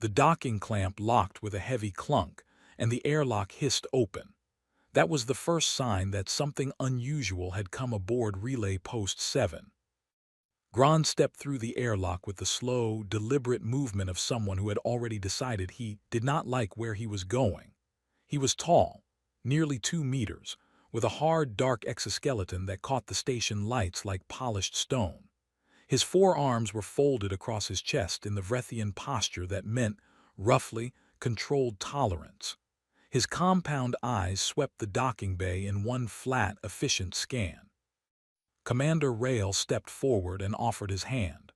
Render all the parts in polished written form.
The docking clamp locked with a heavy clunk, and the airlock hissed open. That was the first sign that something unusual had come aboard Relay Post 7. Gran stepped through the airlock with the slow, deliberate movement of someone who had already decided he did not like where he was going. He was tall, nearly 2 meters, with a hard, dark exoskeleton that caught the station lights like polished stone. His forearms were folded across his chest in the Vrethian posture that meant, roughly, controlled tolerance. His compound eyes swept the docking bay in one flat, efficient scan. Commander Rail stepped forward and offered his hand.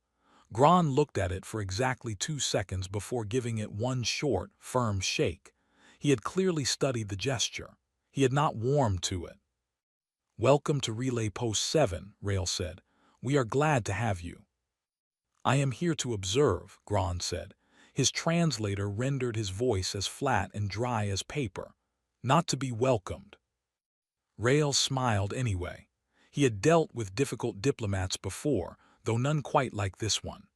Gran looked at it for exactly 2 seconds before giving it one short, firm shake. He had clearly studied the gesture. He had not warmed to it. "Welcome to Relay Post 7, Rail said. "We are glad to have you." "I am here to observe," Gran said. His translator rendered his voice as flat and dry as paper. "Not to be welcomed." Rail smiled anyway. He had dealt with difficult diplomats before, though none quite like this one.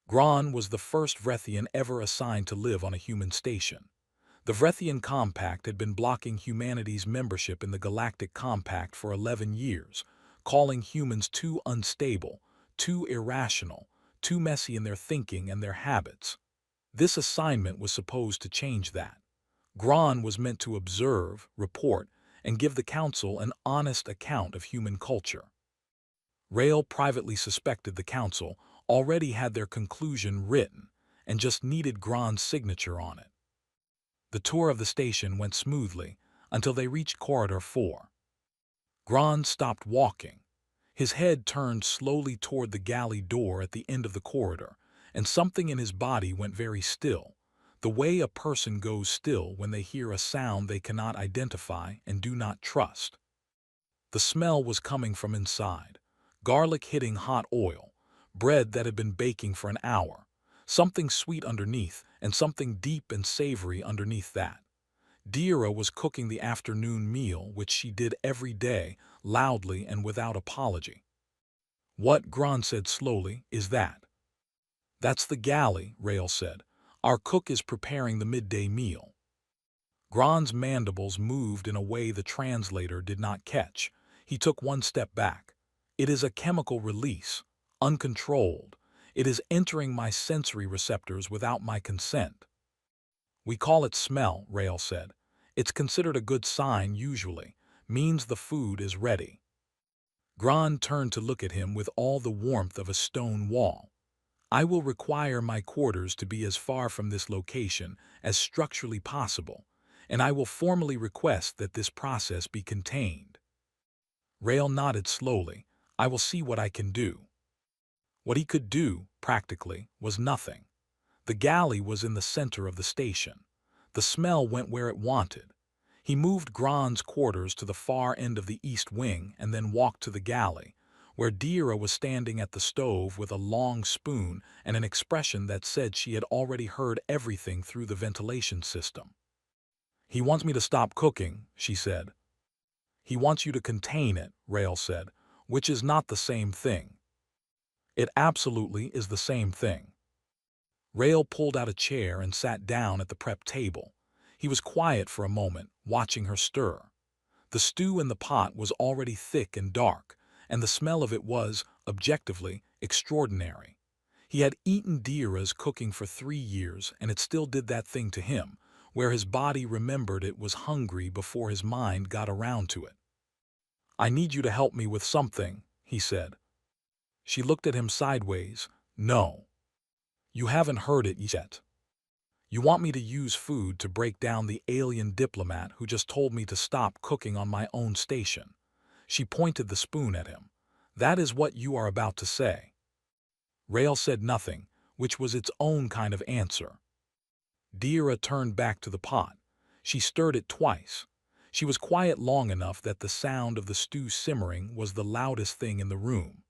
Gran was the first Vrethian ever assigned to live on a human station. The Vrethian Compact had been blocking humanity's membership in the Galactic Compact for 11 years, calling humans too unstable, too irrational, too messy in their thinking and their habits. This assignment was supposed to change that. Gran was meant to observe, report, and give the Council an honest account of human culture. Rail privately suspected the Council already had their conclusion written and just needed Gran's signature on it. The tour of the station went smoothly until they reached Corridor 4. Gran stopped walking. His head turned slowly toward the galley door at the end of the corridor, and something in his body went very still, the way a person goes still when they hear a sound they cannot identify and do not trust. The smell was coming from inside, garlic hitting hot oil, bread that had been baking for an hour, something sweet underneath and something deep and savory underneath that. Dira was cooking the afternoon meal, which she did every day, loudly and without apology. "What," Gran said slowly, "is that?" "That's the galley," Rail said. "Our cook is preparing the midday meal." Gran's mandibles moved in a way the translator did not catch. He took one step back. "It is a chemical release, uncontrolled. It is entering my sensory receptors without my consent." "We call it smell," Rail said. "It's considered a good sign usually, means the food is ready." Gran turned to look at him with all the warmth of a stone wall. "I will require my quarters to be as far from this location as structurally possible, and I will formally request that this process be contained." Rail nodded slowly. "I will see what I can do." What he could do, practically, was nothing. The galley was in the center of the station. The smell went where it wanted. He moved Gran's quarters to the far end of the east wing and then walked to the galley, where Dira was standing at the stove with a long spoon and an expression that said she had already heard everything through the ventilation system. "He wants me to stop cooking," she said. "He wants you to contain it," Rail said, "which is not the same thing." "It absolutely is the same thing." Rail pulled out a chair and sat down at the prep table. He was quiet for a moment, watching her stir. The stew in the pot was already thick and dark, and the smell of it was, objectively, extraordinary. He had eaten Dira's cooking for 3 years, and it still did that thing to him, where his body remembered it was hungry before his mind got around to it. "I need you to help me with something," he said. She looked at him sideways. "No. You haven't heard it yet. You want me to use food to break down the alien diplomat who just told me to stop cooking on my own station." She pointed the spoon at him. "That is what you are about to say." Rail said nothing, which was its own kind of answer. Dira turned back to the pot. She stirred it twice. She was quiet long enough that the sound of the stew simmering was the loudest thing in the room.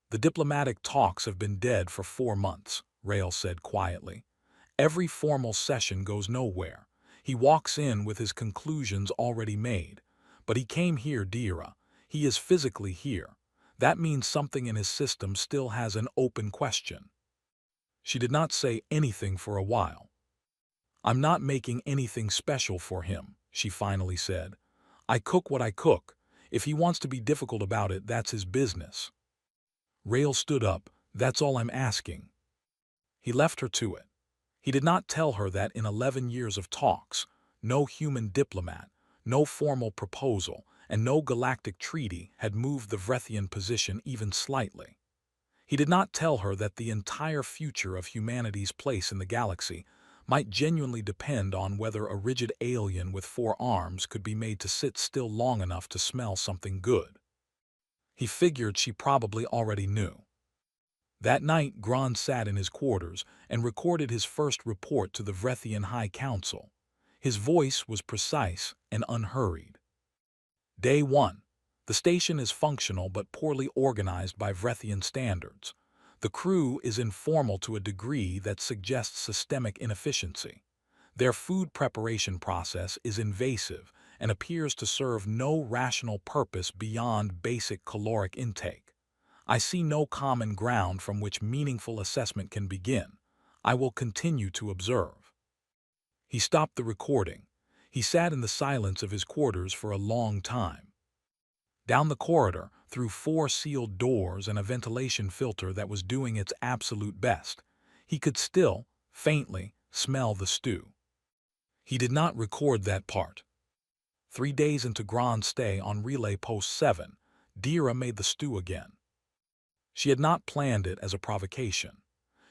"The diplomatic talks have been dead for 4 months, Rail said quietly. "Every formal session goes nowhere. He walks in with his conclusions already made. But he came here, Dira. He is physically here. That means something in his system still has an open question." She did not say anything for a while. "I'm not making anything special for him," she finally said. "I cook what I cook. If he wants to be difficult about it, that's his business." Rail stood up. "That's all I'm asking." He left her to it. He did not tell her that in 11 years of talks, no human diplomat, no formal proposal, and no galactic treaty had moved the Vrethian position even slightly. He did not tell her that the entire future of humanity's place in the galaxy might genuinely depend on whether a rigid alien with 4 arms could be made to sit still long enough to smell something good. He figured she probably already knew. That night, Grond sat in his quarters and recorded his first report to the Vrethian High Council. His voice was precise and unhurried. Day 1. The station is functional but poorly organized by Vrethian standards. The crew is informal to a degree that suggests systemic inefficiency. Their food preparation process is invasive and appears to serve no rational purpose beyond basic caloric intake. I see no common ground from which meaningful assessment can begin. I will continue to observe. He stopped the recording. He sat in the silence of his quarters for a long time. Down the corridor, through 4 sealed doors and a ventilation filter that was doing its absolute best, he could still, faintly, smell the stew. He did not record that part. 3 days into Grond's stay on Relay Post 7, Dira made the stew again. She had not planned it as a provocation.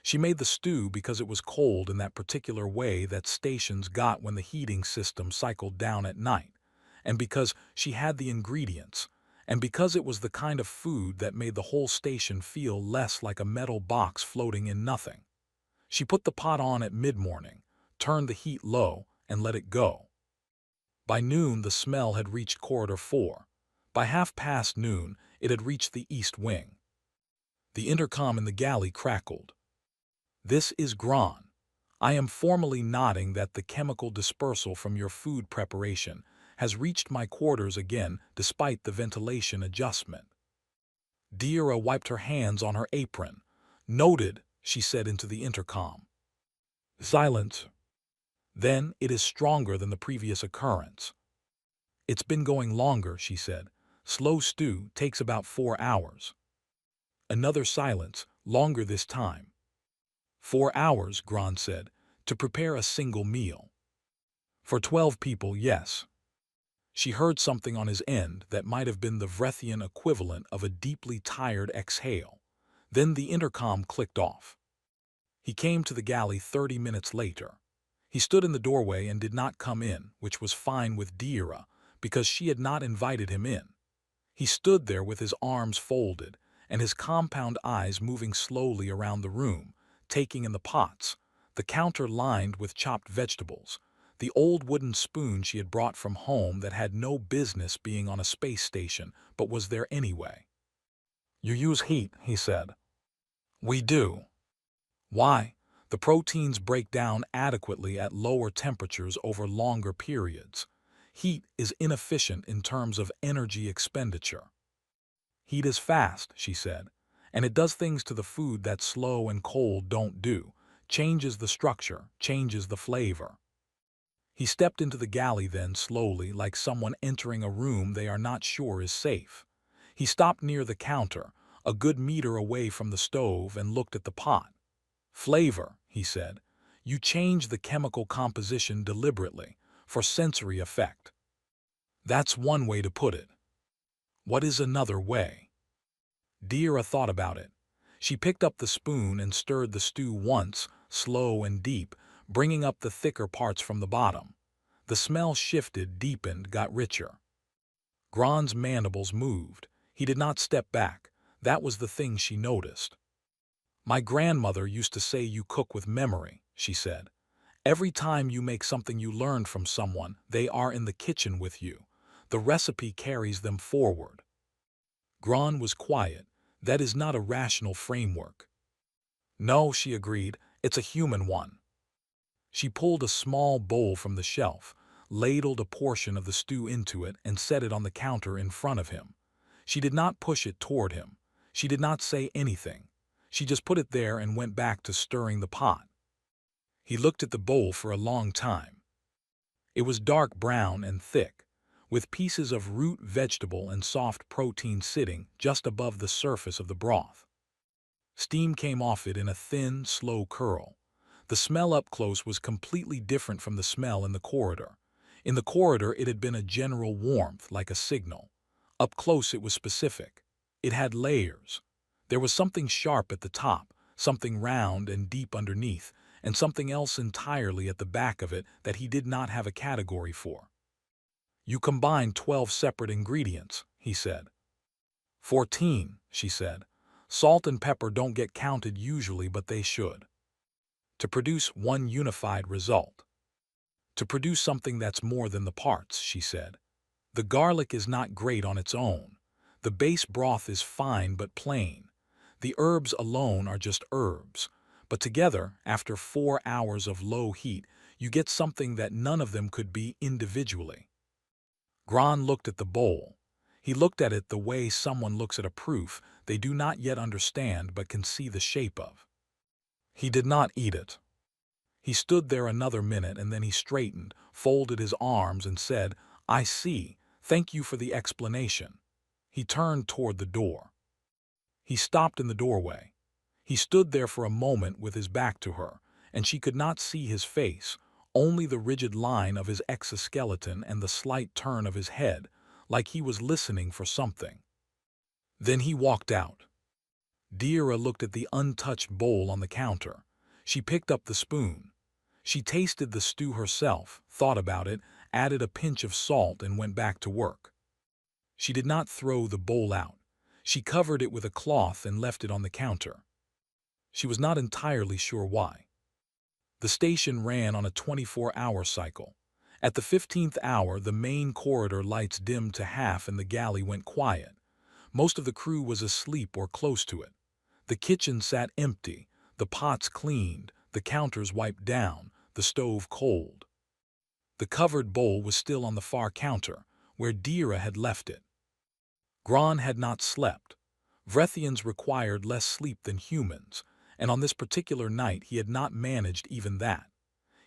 She made the stew because it was cold in that particular way that stations got when the heating system cycled down at night, and because she had the ingredients, and because it was the kind of food that made the whole station feel less like a metal box floating in nothing. She put the pot on at mid-morning, turned the heat low, and let it go. By noon, the smell had reached Corridor 4. By noon, it had reached the east wing. The intercom in the galley crackled. "This is Grond. I am formally nodding that the chemical dispersal from your food preparation has reached my quarters again despite the ventilation adjustment." Dira wiped her hands on her apron. "Noted," she said into the intercom. Silence. "Then it is stronger than the previous occurrence." "It's been going longer," she said. "Slow stew takes about 4 hours." Another silence, longer this time. 4 hours, Grond said, to prepare a single meal. "For 12 people, yes." She heard something on his end that might have been the Vrethian equivalent of a deeply tired exhale. Then the intercom clicked off. He came to the galley 30 minutes later. He stood in the doorway and did not come in, which was fine with Dira, because she had not invited him in. He stood there with his arms folded, and his compound eyes moving slowly around the room, taking in the pots, the counter lined with chopped vegetables, the old wooden spoon she had brought from home that had no business being on a space station but was there anyway. "You use heat," he said. "We do." "Why?" "The proteins break down adequately at lower temperatures over longer periods. Heat is inefficient in terms of energy expenditure." "Heat is fast," she said, "and it does things to the food that slow and cold don't do. Changes the structure, changes the flavor." He stepped into the galley then slowly, like someone entering a room they are not sure is safe. He stopped near the counter, a good meter away from the stove, and looked at the pot. "Flavor," he said. "You change the chemical composition deliberately, for sensory effect." "That's one way to put it." "What is another way?" Dira thought about it. She picked up the spoon and stirred the stew once, slow and deep, bringing up the thicker parts from the bottom. The smell shifted, deepened, got richer. Grond's mandibles moved. He did not step back. That was the thing she noticed. "My grandmother used to say you cook with memory," she said. "Every time you make something you learned from someone, they are in the kitchen with you. The recipe carries them forward." Grond was quiet. "That is not a rational framework." "No," she agreed, "it's a human one." She pulled a small bowl from the shelf, ladled a portion of the stew into it, and set it on the counter in front of him. She did not push it toward him. She did not say anything. She just put it there and went back to stirring the pot. He looked at the bowl for a long time. It was dark brown and thick, with pieces of root vegetable and soft protein sitting just above the surface of the broth. Steam came off it in a thin, slow curl. The smell up close was completely different from the smell in the corridor. In the corridor, it had been a general warmth, like a signal. Up close, it was specific. It had layers. There was something sharp at the top, something round and deep underneath, and something else entirely at the back of it that he did not have a category for. "You combined 12 separate ingredients," he said. 14, she said. "Salt and pepper don't get counted usually, but they should. To produce one unified result. To produce something that's more than the parts," she said. "The garlic is not great on its own. The base broth is fine but plain. The herbs alone are just herbs. But together, after 4 hours of low heat, you get something that none of them could be individually." Gran looked at the bowl. He looked at it the way someone looks at a proof they do not yet understand but can see the shape of. He did not eat it. He stood there another minute and then he straightened, folded his arms and said, "I see. Thank you for the explanation." He turned toward the door. He stopped in the doorway. He stood there for a moment with his back to her, and she could not see his face, only the rigid line of his exoskeleton and the slight turn of his head, like he was listening for something. Then he walked out. Dira looked at the untouched bowl on the counter. She picked up the spoon. She tasted the stew herself, thought about it, added a pinch of salt and went back to work. She did not throw the bowl out. She covered it with a cloth and left it on the counter. She was not entirely sure why. The station ran on a 24-hour cycle. At the 15th hour, the main corridor lights dimmed to half and the galley went quiet. Most of the crew was asleep or close to it. The kitchen sat empty, the pots cleaned, the counters wiped down, the stove cold. The covered bowl was still on the far counter, where Dira had left it. Gran had not slept. Vrethians required less sleep than humans, and on this particular night he had not managed even that.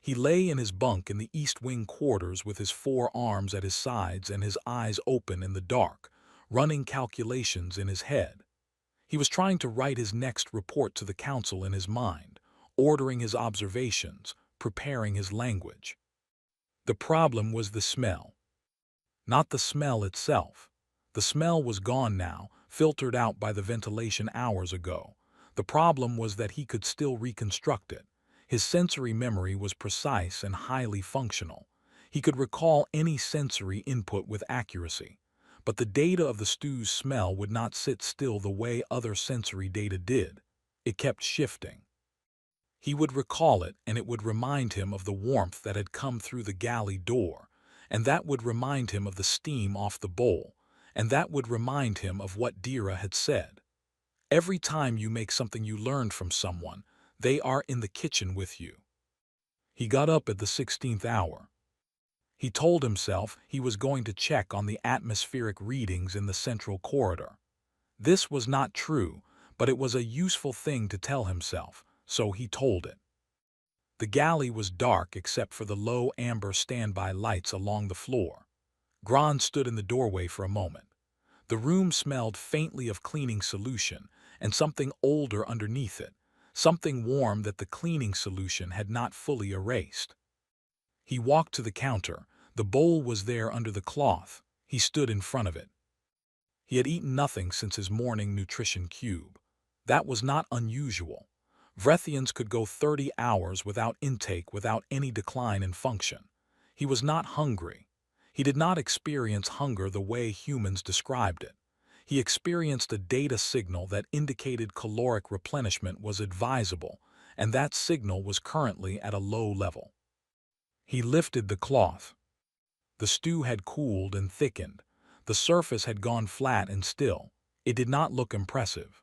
He lay in his bunk in the East Wing quarters with his 4 arms at his sides and his eyes open in the dark, running calculations in his head. He was trying to write his next report to the council in his mind, ordering his observations, preparing his language. The problem was the smell. Not the smell itself. The smell was gone now, filtered out by the ventilation hours ago. The problem was that he could still reconstruct it. His sensory memory was precise and highly functional. He could recall any sensory input with accuracy. But the data of the stew's smell would not sit still the way other sensory data did. It kept shifting. He would recall it, and it would remind him of the warmth that had come through the galley door, and that would remind him of the steam off the bowl, and that would remind him of what Dira had said. Every time you make something you learned from someone, they are in the kitchen with you. He got up at the 16th hour. He told himself he was going to check on the atmospheric readings in the central corridor. This was not true, but it was a useful thing to tell himself, so he told it. The galley was dark except for the low amber standby lights along the floor. Gran stood in the doorway for a moment. The room smelled faintly of cleaning solution and something older underneath it, something warm that the cleaning solution had not fully erased. He walked to the counter. The bowl was there under the cloth. He stood in front of it. He had eaten nothing since his morning nutrition cube. That was not unusual. Vrethians could go 30 hours without intake without any decline in function. He was not hungry. He did not experience hunger the way humans described it. He experienced a data signal that indicated caloric replenishment was advisable, and that signal was currently at a low level. He lifted the cloth. The stew had cooled and thickened. The surface had gone flat and still. It did not look impressive.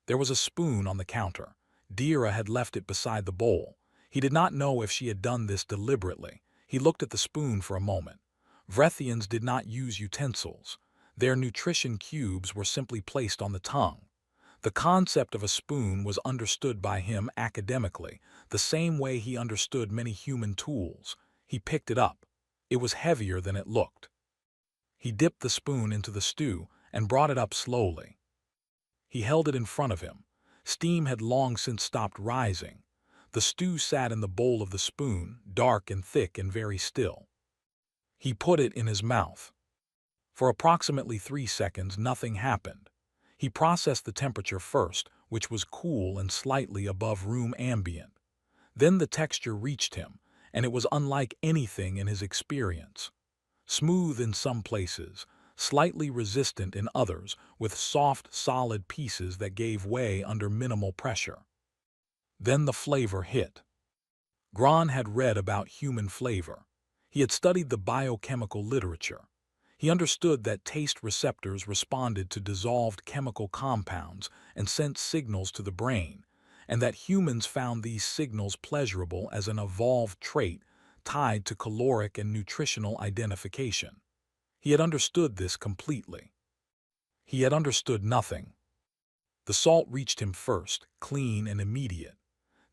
There was a spoon on the counter. Dira had left it beside the bowl. He did not know if she had done this deliberately. He looked at the spoon for a moment. Vrethians did not use utensils. Their nutrition cubes were simply placed on the tongue. The concept of a spoon was understood by him academically, the same way he understood many human tools. He picked it up. It was heavier than it looked. He dipped the spoon into the stew and brought it up slowly. He held it in front of him. Steam had long since stopped rising. The stew sat in the bowl of the spoon, dark and thick and very still. He put it in his mouth. For approximately 3 seconds, nothing happened. He processed the temperature first, which was cool and slightly above room ambient. Then the texture reached him, and it was unlike anything in his experience. Smooth in some places, slightly resistant in others, with soft, solid pieces that gave way under minimal pressure. Then the flavor hit. Gran had read about human flavor. He had studied the biochemical literature. He understood that taste receptors responded to dissolved chemical compounds and sent signals to the brain, and that humans found these signals pleasurable as an evolved trait tied to caloric and nutritional identification. He had understood this completely. He had understood nothing. The salt reached him first, clean and immediate.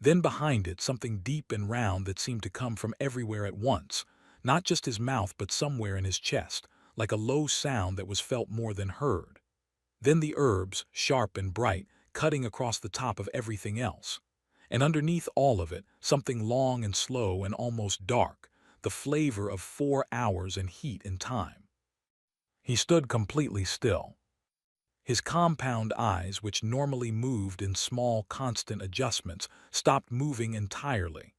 Then behind it, something deep and round that seemed to come from everywhere at once, not just his mouth but somewhere in his chest, like a low sound that was felt more than heard. Then the herbs, sharp and bright, cutting across the top of everything else. And underneath all of it, something long and slow and almost dark, the flavor of 4 hours and heat and time. He stood completely still. His compound eyes, which normally moved in small, constant adjustments, stopped moving entirely.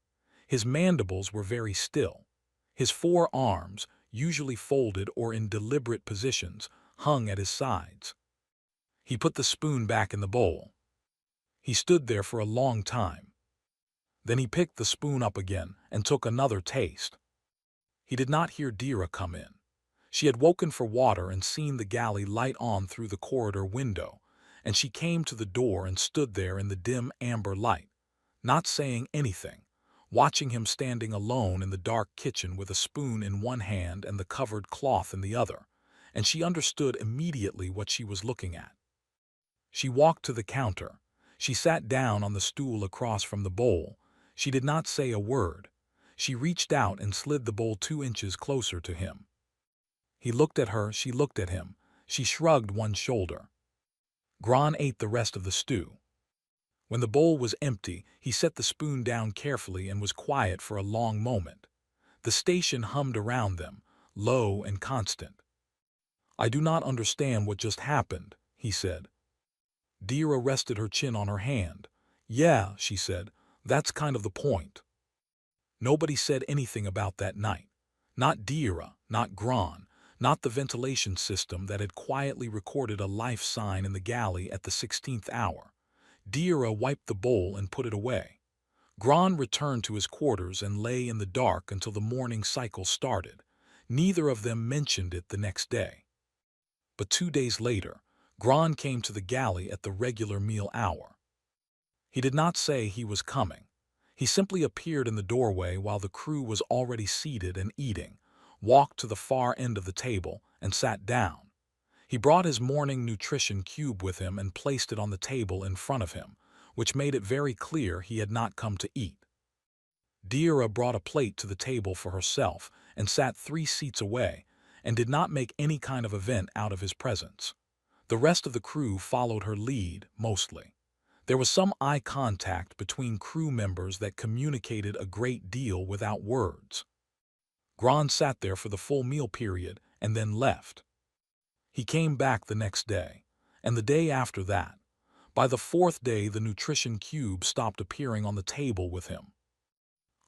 His mandibles were very still. His 4 arms, usually folded or in deliberate positions, hung at his sides. He put the spoon back in the bowl. He stood there for a long time. Then he picked the spoon up again and took another taste. He did not hear Dira come in. She had woken for water and seen the galley light on through the corridor window, and she came to the door and stood there in the dim amber light, not saying anything, watching him standing alone in the dark kitchen with a spoon in one hand and the covered cloth in the other, and she understood immediately what she was looking at. She walked to the counter. She sat down on the stool across from the bowl. She did not say a word. She reached out and slid the bowl 2 inches closer to him. He looked at her, she looked at him. She shrugged one shoulder. Gran ate the rest of the stew. When the bowl was empty, he set the spoon down carefully and was quiet for a long moment. The station hummed around them, low and constant. "I do not understand what just happened," he said. Dira rested her chin on her hand. "Yeah," she said, "that's kind of the point." Nobody said anything about that night. Not Dira, not Gran, not the ventilation system that had quietly recorded a life sign in the galley at the 16th hour. Dira wiped the bowl and put it away. Gran returned to his quarters and lay in the dark until the morning cycle started. Neither of them mentioned it the next day. But 2 days later, Gran came to the galley at the regular meal hour. He did not say he was coming. He simply appeared in the doorway while the crew was already seated and eating, walked to the far end of the table, and sat down. He brought his morning nutrition cube with him and placed it on the table in front of him, which made it very clear he had not come to eat. Dira brought a plate to the table for herself and sat 3 seats away, and did not make any kind of event out of his presence. The rest of the crew followed her lead, mostly. There was some eye contact between crew members that communicated a great deal without words. Gran sat there for the full meal period and then left. He came back the next day, and the day after that. By the 4th day, the nutrition cube stopped appearing on the table with him.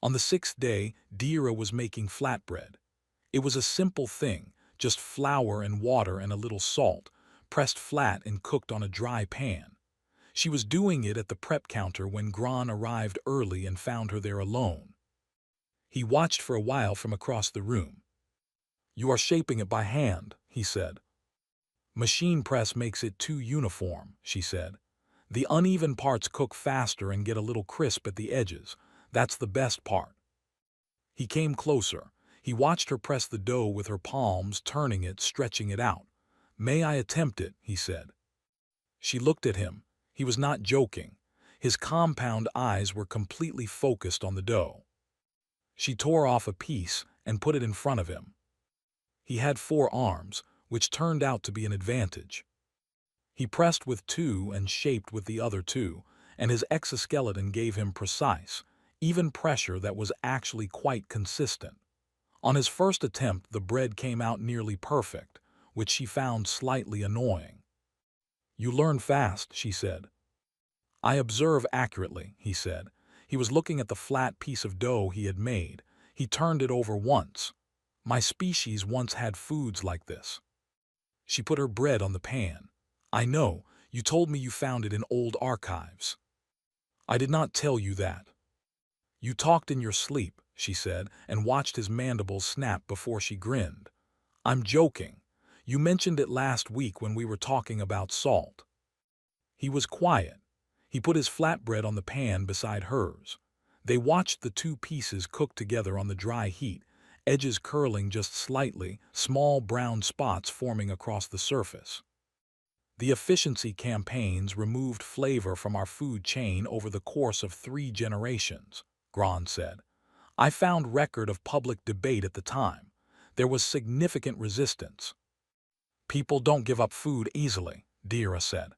On the 6th day, Dira was making flatbread. It was a simple thing, just flour and water and a little salt, pressed flat and cooked on a dry pan. She was doing it at the prep counter when Gran arrived early and found her there alone. He watched for a while from across the room. "You are shaping it by hand," he said. "Machine press makes it too uniform," she said. "The uneven parts cook faster and get a little crisp at the edges. That's the best part." He came closer. He watched her press the dough with her palms, turning it, stretching it out. "May I attempt it?" he said. She looked at him. He was not joking. His compound eyes were completely focused on the dough. She tore off a piece and put it in front of him. He had 4 arms, which turned out to be an advantage. He pressed with 2 and shaped with the other 2, and his exoskeleton gave him precise, even pressure that was actually quite consistent. On his first attempt, the bread came out nearly perfect, which she found slightly annoying. "You learn fast," she said. "I observe accurately," he said. He was looking at the flat piece of dough he had made. He turned it over once. "My species once had foods like this." She put her bread on the pan. "I know, you told me you found it in old archives." "I did not tell you that." "You talked in your sleep," she said, and watched his mandibles snap before she grinned. "I'm joking. You mentioned it last week when we were talking about salt." He was quiet. He put his flatbread on the pan beside hers. They watched the 2 pieces cook together on the dry heat, edges curling just slightly, small brown spots forming across the surface. "The efficiency campaigns removed flavor from our food chain over the course of 3 generations," Gran said. "I found record of public debate at the time. There was significant resistance." "People don't give up food easily," Dira said.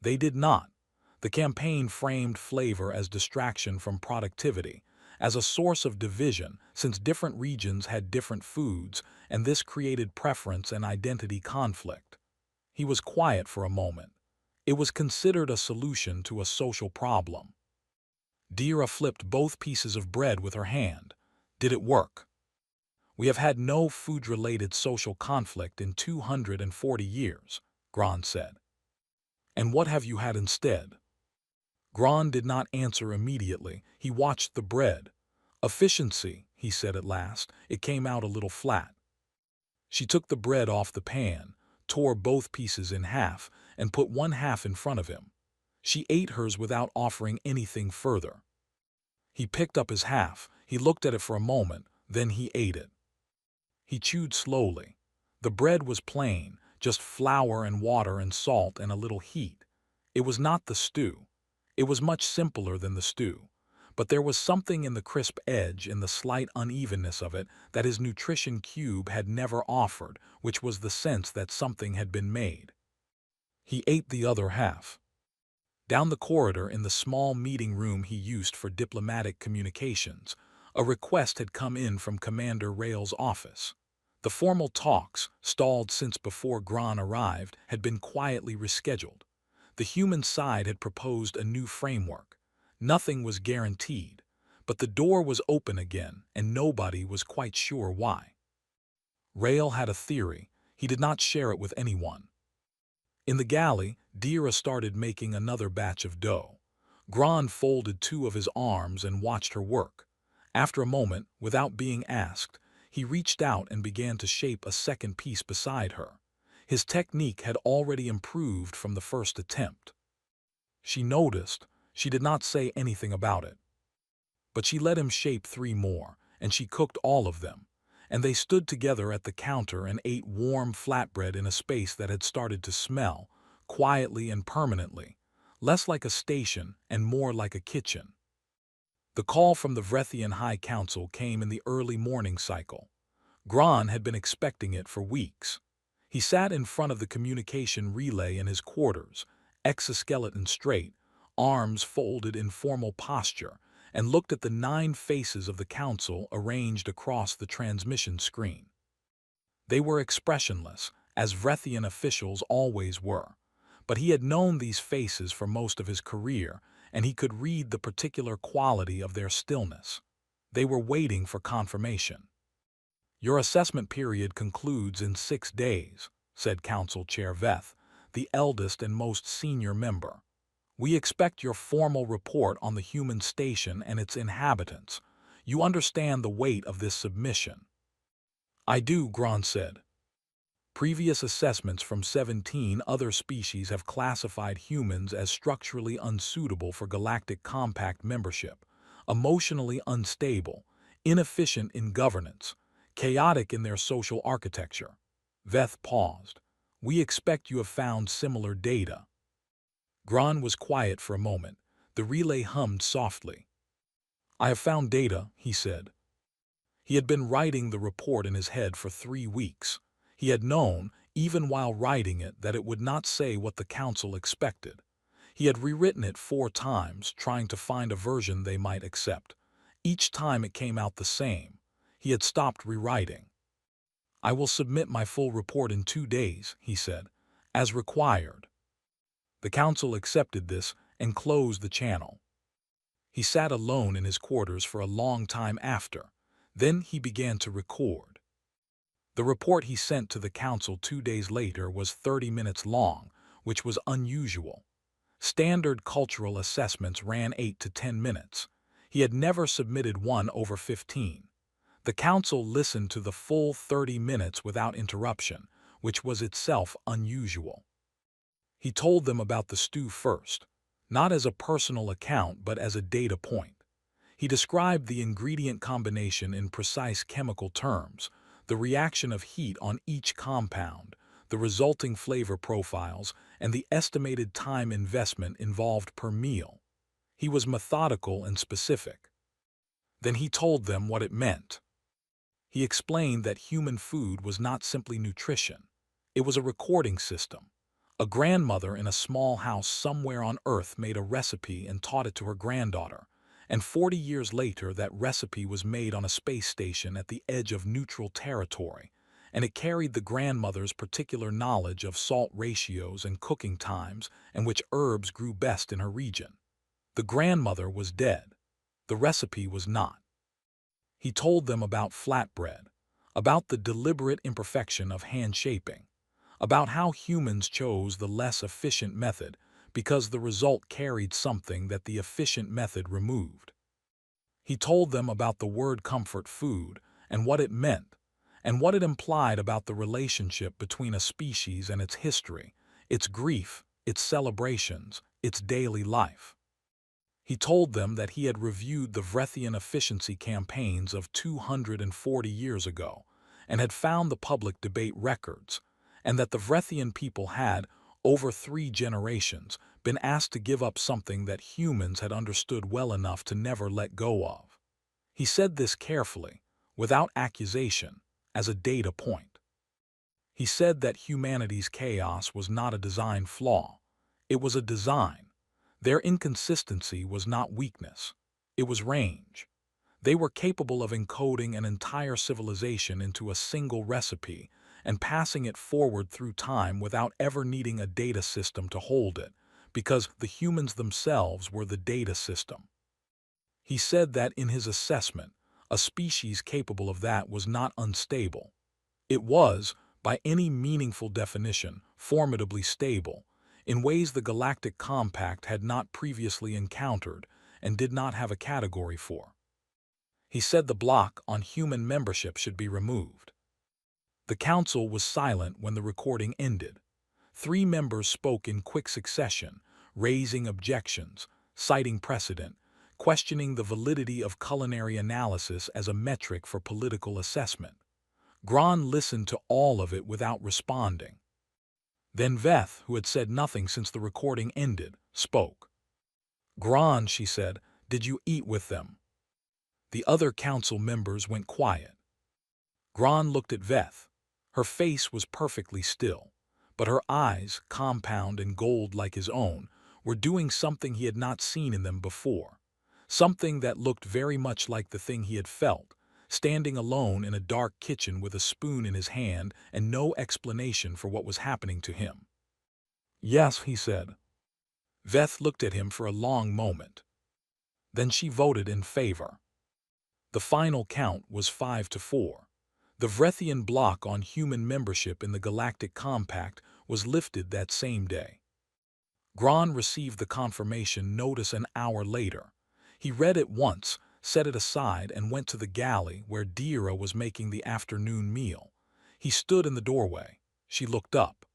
They did not. The campaign framed flavor as distraction from productivity, as a source of division, since different regions had different foods, and this created preference and identity conflict. He was quiet for a moment. It was considered a solution to a social problem. Dira flipped both pieces of bread with her hand. "Did it work?" "We have had no food-related social conflict in 240 years, Gran said. "And what have you had instead?" Gran did not answer immediately. He watched the bread. "Efficiency," he said at last. "It came out a little flat." She took the bread off the pan, tore both pieces in half, and put one half in front of him. She ate hers without offering anything further. He picked up his half. He looked at it for a moment, then he ate it. He chewed slowly. The bread was plain, just flour and water and salt and a little heat. It was not the stew. It was much simpler than the stew. But there was something in the crisp edge and the slight unevenness of it that his nutrition cube had never offered, which was the sense that something had been made. He ate the other half. Down the corridor in the small meeting room he used for diplomatic communications, a request had come in from Commander Rail's office. The formal talks, stalled since before Gran arrived, had been quietly rescheduled. The human side had proposed a new framework. Nothing was guaranteed, but the door was open again, and nobody was quite sure why. Rail had a theory. He did not share it with anyone. In the galley, Dira started making another batch of dough. Gran folded 2 of his arms and watched her work. After a moment, without being asked, he reached out and began to shape a second piece beside her. His technique had already improved from the first attempt. She noticed. She did not say anything about it. But she let him shape 3 more, and she cooked all of them. And they stood together at the counter and ate warm flatbread in a space that had started to smell, quietly and permanently, less like a station and more like a kitchen. The call from the Vrethian High Council came in the early morning cycle. Gran had been expecting it for weeks. He sat in front of the communication relay in his quarters, exoskeleton straight, arms folded in formal posture, and looked at the 9 faces of the council arranged across the transmission screen. They were expressionless, as Vrethian officials always were, but he had known these faces for most of his career, and he could read the particular quality of their stillness. They were waiting for confirmation. "Your assessment period concludes in 6 days, said Council Chair Veth, the eldest and most senior member. "We expect your formal report on the human station and its inhabitants. You understand the weight of this submission." "I do," Gran said. "Previous assessments from 17 other species have classified humans as structurally unsuitable for galactic compact membership, emotionally unstable, inefficient in governance, chaotic in their social architecture." Veth paused. "We expect you have found similar data." Gran was quiet for a moment. The relay hummed softly. "I have found data," he said. He had been writing the report in his head for 3 weeks. He had known, even while writing it, that it would not say what the council expected. He had rewritten it 4 times, trying to find a version they might accept. Each time it came out the same. He had stopped rewriting. "I will submit my full report in 2 days," he said, "as required." The council accepted this and closed the channel. He sat alone in his quarters for a long time after. Then he began to record. The report he sent to the council 2 days later was 30 minutes long, which was unusual. Standard cultural assessments ran 8 to 10 minutes. He had never submitted one over 15. The council listened to the full 30 minutes without interruption, which was itself unusual. He told them about the stew first, not as a personal account but as a data point. He described the ingredient combination in precise chemical terms, the reaction of heat on each compound, the resulting flavor profiles, and the estimated time investment involved per meal. He was methodical and specific. Then he told them what it meant. He explained that human food was not simply nutrition. It was a recording system. A grandmother in a small house somewhere on Earth made a recipe and taught it to her granddaughter, and 40 years later that recipe was made on a space station at the edge of neutral territory, and it carried the grandmother's particular knowledge of salt ratios and cooking times and which herbs grew best in her region. The grandmother was dead. The recipe was not. He told them about flatbread, about the deliberate imperfection of hand shaping, about how humans chose the less efficient method because the result carried something that the efficient method removed. He told them about the word comfort food and what it meant, and what it implied about the relationship between a species and its history, its grief, its celebrations, its daily life. He told them that he had reviewed the Vrethian efficiency campaigns of 240 years ago and had found the public debate records, and that the Vrethian people had, over 3 generations, been asked to give up something that humans had understood well enough to never let go of. He said this carefully, without accusation, as a data point. He said that humanity's chaos was not a design flaw. It was a design. Their inconsistency was not weakness. It was range. They were capable of encoding an entire civilization into a single recipe and passing it forward through time without ever needing a data system to hold it, because the humans themselves were the data system. He said that in his assessment, a species capable of that was not unstable. It was, by any meaningful definition, formidably stable, in ways the Galactic Compact had not previously encountered and did not have a category for. He said the block on human membership should be removed. The council was silent when the recording ended. 3 members spoke in quick succession, raising objections, citing precedent, questioning the validity of culinary analysis as a metric for political assessment. Gran listened to all of it without responding. Then Veth, who had said nothing since the recording ended, spoke. "Gran," she said, "did you eat with them?" The other council members went quiet. Gran looked at Veth. Her face was perfectly still, but her eyes, compound and gold like his own, were doing something he had not seen in them before, something that looked very much like the thing he had felt, standing alone in a dark kitchen with a spoon in his hand and no explanation for what was happening to him. "Yes," he said. Veth looked at him for a long moment. Then she voted in favor. The final count was 5-4. The Vrethian block on human membership in the Galactic Compact was lifted that same day. Gran received the confirmation notice an hour later. He read it once, set it aside, and went to the galley where Dira was making the afternoon meal. He stood in the doorway. She looked up.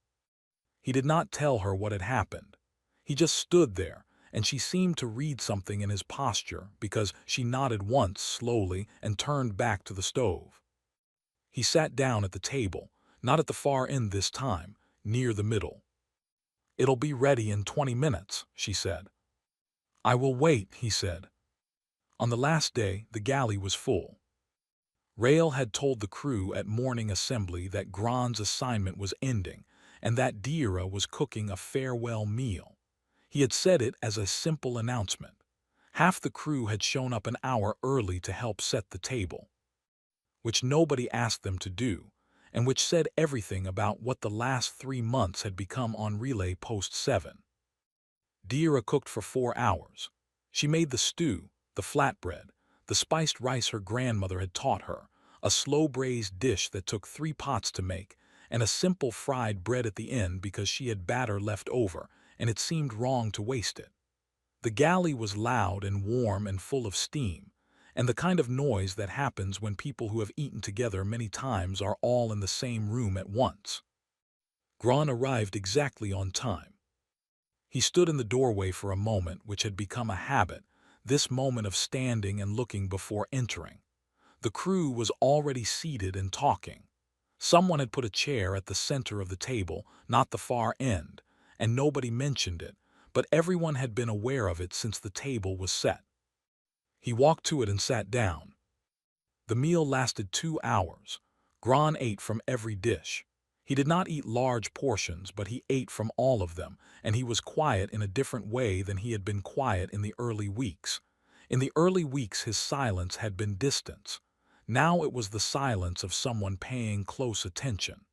He did not tell her what had happened. He just stood there, and she seemed to read something in his posture because she nodded once slowly and turned back to the stove. He sat down at the table, not at the far end this time, near the middle. "It'll be ready in 20 minutes," she said. "I will wait," he said. On the last day, the galley was full. Rael had told the crew at morning assembly that Gron's assignment was ending and that Dira was cooking a farewell meal. He had said it as a simple announcement. Half the crew had shown up an hour early to help set the table, which nobody asked them to do, and which said everything about what the last 3 months had become on Relay Post 7. Dira cooked for 4 hours. She made the stew, the flatbread, the spiced rice her grandmother had taught her, a slow-braised dish that took 3 pots to make, and a simple fried bread at the end because she had batter left over, and it seemed wrong to waste it. The galley was loud and warm and full of steam, and the kind of noise that happens when people who have eaten together many times are all in the same room at once. Gron arrived exactly on time. He stood in the doorway for a moment which had become a habit, this moment of standing and looking before entering. The crew was already seated and talking. Someone had put a chair at the center of the table, not the far end, and nobody mentioned it, but everyone had been aware of it since the table was set. He walked to it and sat down. The meal lasted 2 hours. Gron ate from every dish. He did not eat large portions, but he ate from all of them, and he was quiet in a different way than he had been quiet in the early weeks. In the early weeks his silence had been distance. Now it was the silence of someone paying close attention.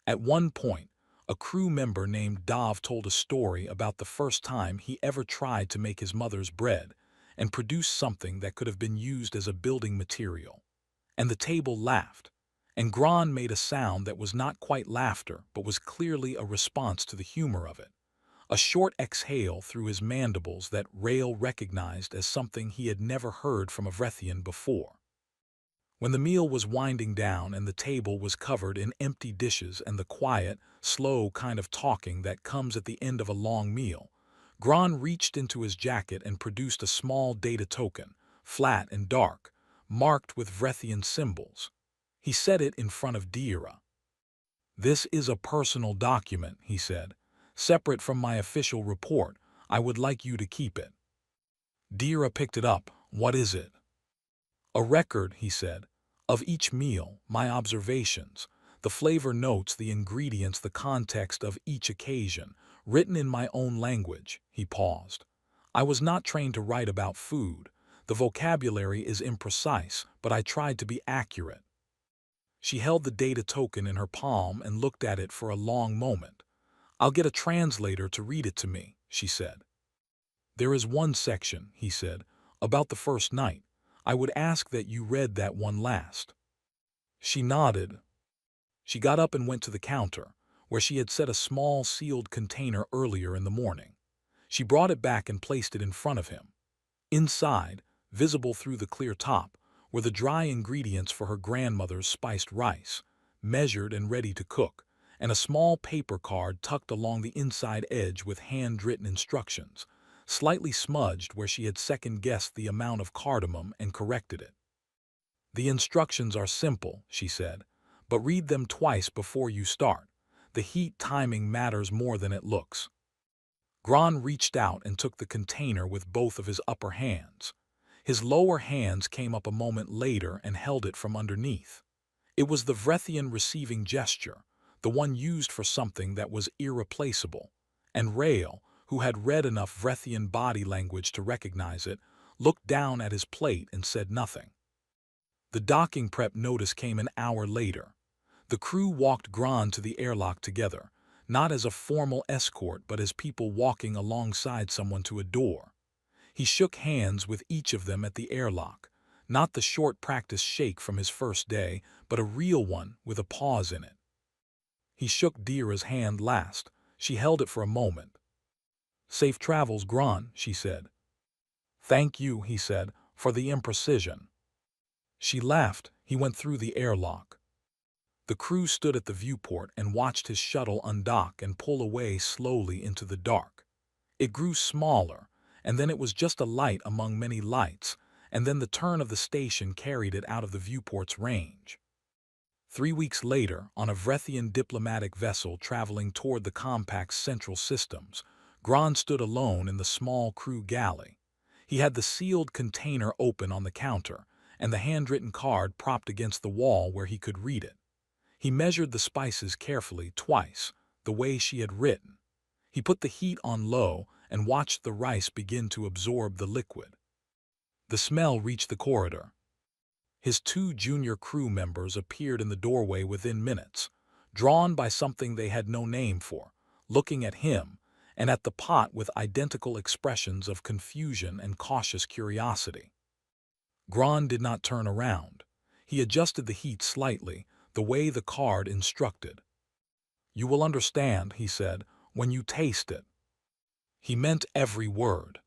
At one point, a crew member named Dav told a story about the first time he ever tried to make his mother's bread and produce something that could have been used as a building material. And the table laughed, and Gron made a sound that was not quite laughter but was clearly a response to the humor of it. A short exhale through his mandibles that Rael recognized as something he had never heard from a Vrethian before. When the meal was winding down and the table was covered in empty dishes and the quiet, slow kind of talking that comes at the end of a long meal, Gron reached into his jacket and produced a small data token, flat and dark, marked with Vrethian symbols. He set it in front of Dira. "This is a personal document," he said. "Separate from my official report, I would like you to keep it." Dira picked it up. "What is it?" "A record," he said, "of each meal, my observations, the flavor notes, the ingredients, the context of each occasion, written in my own language." He paused. "I was not trained to write about food. The vocabulary is imprecise, but I tried to be accurate." She held the data token in her palm and looked at it for a long moment. "I'll get a translator to read it to me," she said. "There is one section," he said, "about the first night. I would ask that you read that one last." She nodded. She got up and went to the counter, where she had set a small sealed container earlier in the morning. She brought it back and placed it in front of him. Inside, visible through the clear top, were the dry ingredients for her grandmother's spiced rice, measured and ready to cook, and a small paper card tucked along the inside edge with hand-written instructions, slightly smudged where she had second-guessed the amount of cardamom and corrected it. "The instructions are simple," she said, "but read them twice before you start. The heat timing matters more than it looks." Gron reached out and took the container with both of his upper hands. His lower hands came up a moment later and held it from underneath. It was the Vrethian receiving gesture, the one used for something that was irreplaceable, and Rael, who had read enough Vrethian body language to recognize it, looked down at his plate and said nothing. The docking prep notice came an hour later. The crew walked Gron to the airlock together, not as a formal escort but as people walking alongside someone to a door. He shook hands with each of them at the airlock, not the short practice shake from his first day, but a real one with a pause in it. He shook Dira's hand last. She held it for a moment. "Safe travels, Gron," she said. "Thank you," he said, "for the imprecision." She laughed. He went through the airlock. The crew stood at the viewport and watched his shuttle undock and pull away slowly into the dark. It grew smaller, and then it was just a light among many lights, and then the turn of the station carried it out of the viewport's range. 3 weeks later, on a Vrethian diplomatic vessel traveling toward the compact's central systems, Gron stood alone in the small crew galley. He had the sealed container open on the counter, and the handwritten card propped against the wall where he could read it. He measured the spices carefully twice, the way she had written. He put the heat on low and watched the rice begin to absorb the liquid. The smell reached the corridor. His 2 junior crew members appeared in the doorway within minutes, drawn by something they had no name for, looking at him and at the pot with identical expressions of confusion and cautious curiosity. Gron did not turn around. He adjusted the heat slightly, the way the card instructed. "You will understand," he said, "when you taste it." He meant every word.